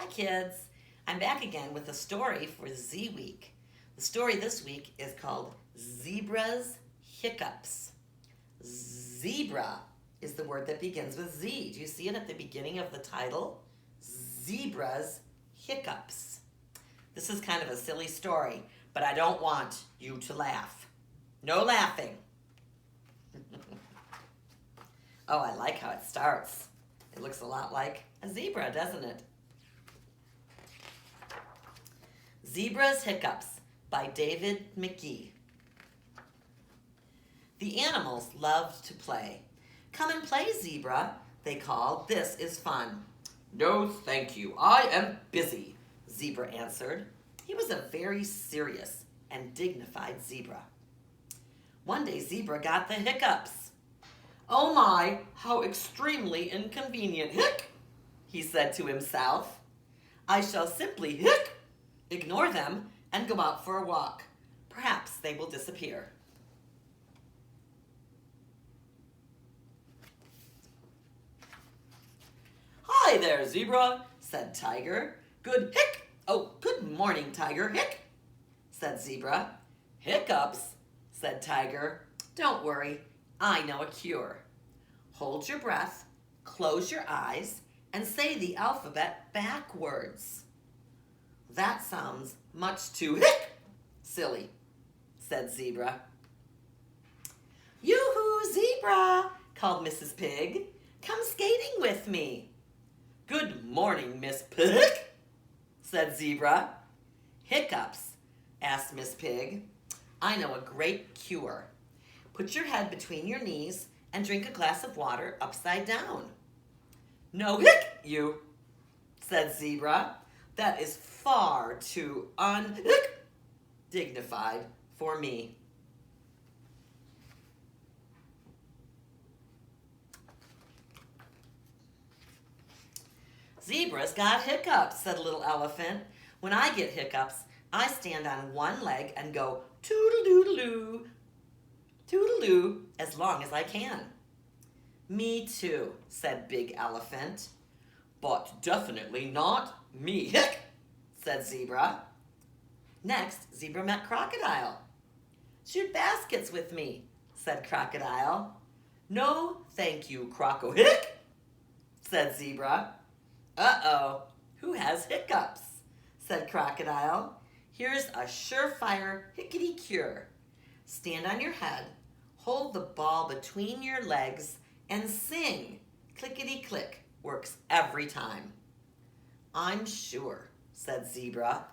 Hi kids, I'm back again with a story for Z Week. The story this week is called Zebra's Hiccups. Zebra is the word that begins with Z. Do you see it at the beginning of the title? Zebra's Hiccups. This is kind of a silly story, but I don't want you to laugh. No laughing. Oh, I like how it starts. It looks a lot like a zebra, doesn't it? Zebra's Hiccups by David McGee. The animals loved to play. Come and play, zebra, they called. This is fun. No, thank you. I am busy, Zebra answered. He was a very serious and dignified zebra. One day, Zebra got the hiccups. Oh my, how extremely inconvenient, he said to himself. I shall simply, ignore them and go out for a walk. Perhaps they will disappear. Hi there, Zebra, said Tiger. Good morning, Tiger, said Zebra. Hiccups, said Tiger. Don't worry, I know a cure. Hold your breath, close your eyes, and say the alphabet backwards. That sounds much too silly, said Zebra. Yoo-hoo, Zebra, called Mrs. Pig. Come skating with me. Good morning, Miss Pig, said Zebra. Hiccups, asked Miss Pig. I know a great cure. Put your head between your knees and drink a glass of water upside down. No, you, said Zebra. That is far too dignified for me. Zebra's got hiccups, said a little elephant. When I get hiccups, I stand on one leg and go toodle-doodle-oo, toodle-oo, as long as I can. Me too, said Big Elephant. But definitely not me, said Zebra. Next, Zebra met Crocodile. Shoot baskets with me, said Crocodile. No, thank you, Croco, said Zebra. Uh-oh, who has hiccups, said Crocodile. Here's a surefire hickety cure. Stand on your head, hold the ball between your legs, and sing. Clickety-click works every time. I'm sure, said Zebra.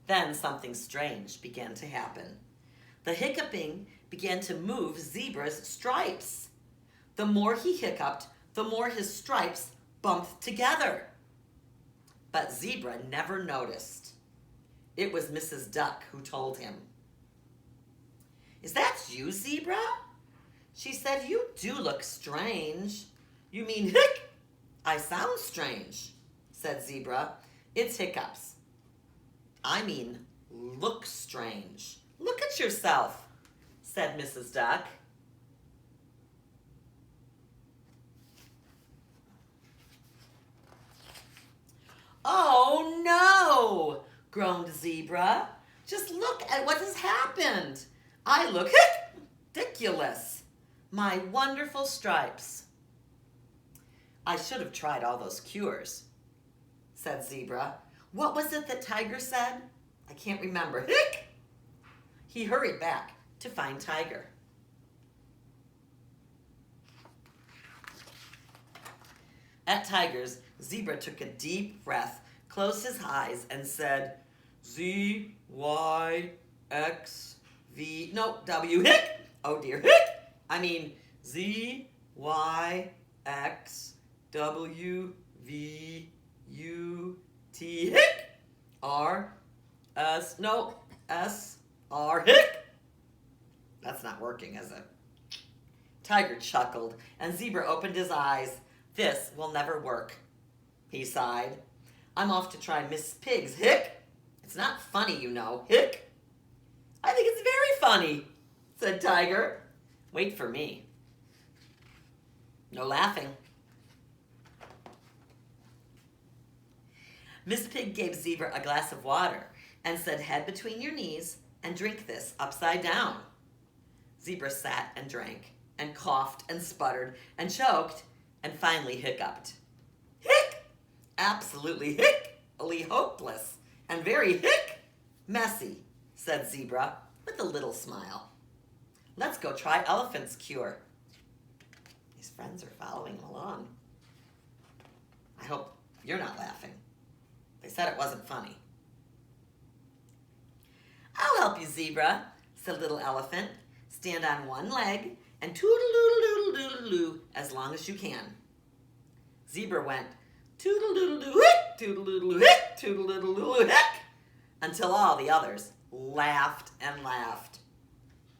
Then something strange began to happen. The hiccuping began to move Zebra's stripes. The more he hiccuped, the more his stripes bumped together. But Zebra never noticed. It was Mrs. Duck who told him. Is that you, Zebra? She said, you do look strange. You mean I sound strange, said Zebra. It's hiccups. I mean, look strange. Look at yourself, said Mrs. Duck. Oh no, groaned Zebra. Just look at what has happened. I look ridiculous. My wonderful stripes. I should have tried all those cures, said Zebra. What was it that Tiger said? I can't remember. He hurried back to find Tiger. At Tiger's, Zebra took a deep breath, closed his eyes, and said, Z, Y, X, V, no, W, oh dear, I mean Z, Y, X, W, V, U, T, R, S, no, S, R, That's not working, is it? Tiger chuckled, and Zebra opened his eyes. This will never work, he sighed. I'm off to try Miss Pig's It's not funny, you know. I think it's very funny, said Tiger. Wait for me. No laughing. Miss Pig gave Zebra a glass of water and said, head between your knees and drink this upside down. Zebra sat and drank and coughed and sputtered and choked and finally hiccuped. Hic! Absolutely hic-ally hopeless and very messy, said Zebra with a little smile. Let's go try Elephant's cure. These friends are following along. I hope you're not laughing. They said it wasn't funny. I'll help you, Zebra, said Little Elephant. Stand on one leg and toodle-doodle-doodle-doodle-doo as long as you can. Zebra went toodle-doodle-doo-hick, toodle-doodle-hick, toodle-doodle-hick, until all the others laughed and laughed.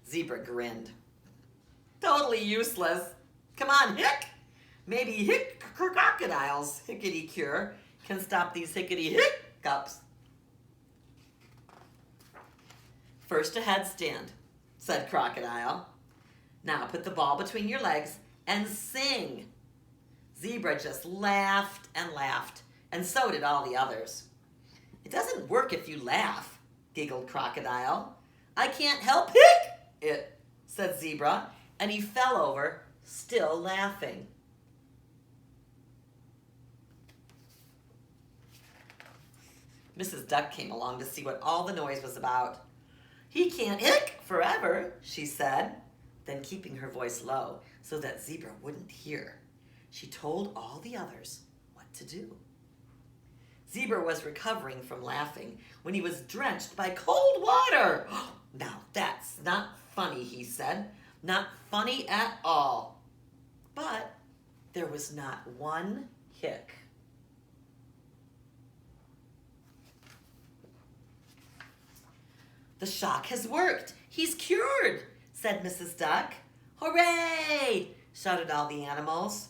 Zebra grinned. Totally useless. Come on, hick. Maybe crocodile's hickety cure can stop these hickety hiccups. First a headstand, said Crocodile. Now put the ball between your legs and sing. Zebra just laughed and laughed, and so did all the others. It doesn't work if you laugh, giggled Crocodile. I can't help it, said Zebra, and he fell over, still laughing. Mrs. Duck came along to see what all the noise was about. He can't hick forever, she said. Then keeping her voice low so that Zebra wouldn't hear, she told all the others what to do. Zebra was recovering from laughing when he was drenched by cold water. Now that's not funny, he said. Not funny at all. But there was not one hic. The shock has worked. He's cured, said Mrs. Duck. Hooray! Shouted all the animals.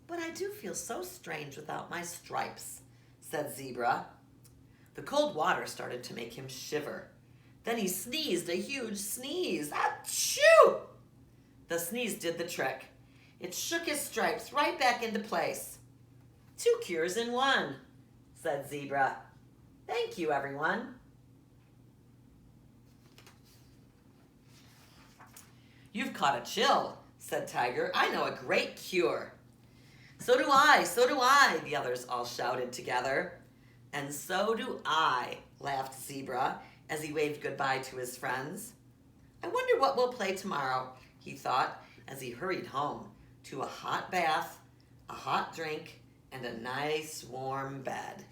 But I do feel so strange without my stripes, said Zebra. The cold water started to make him shiver. Then he sneezed a huge sneeze. Achoo! The sneeze did the trick. It shook his stripes right back into place. 2 cures in 1, said Zebra. Thank you, everyone. You've caught a chill, said Tiger. I know a great cure. So do I, the others all shouted together. And so do I, laughed Zebra as he waved goodbye to his friends. I wonder what we'll play tomorrow, he thought as he hurried home to a hot bath, a hot drink, and a nice warm bed.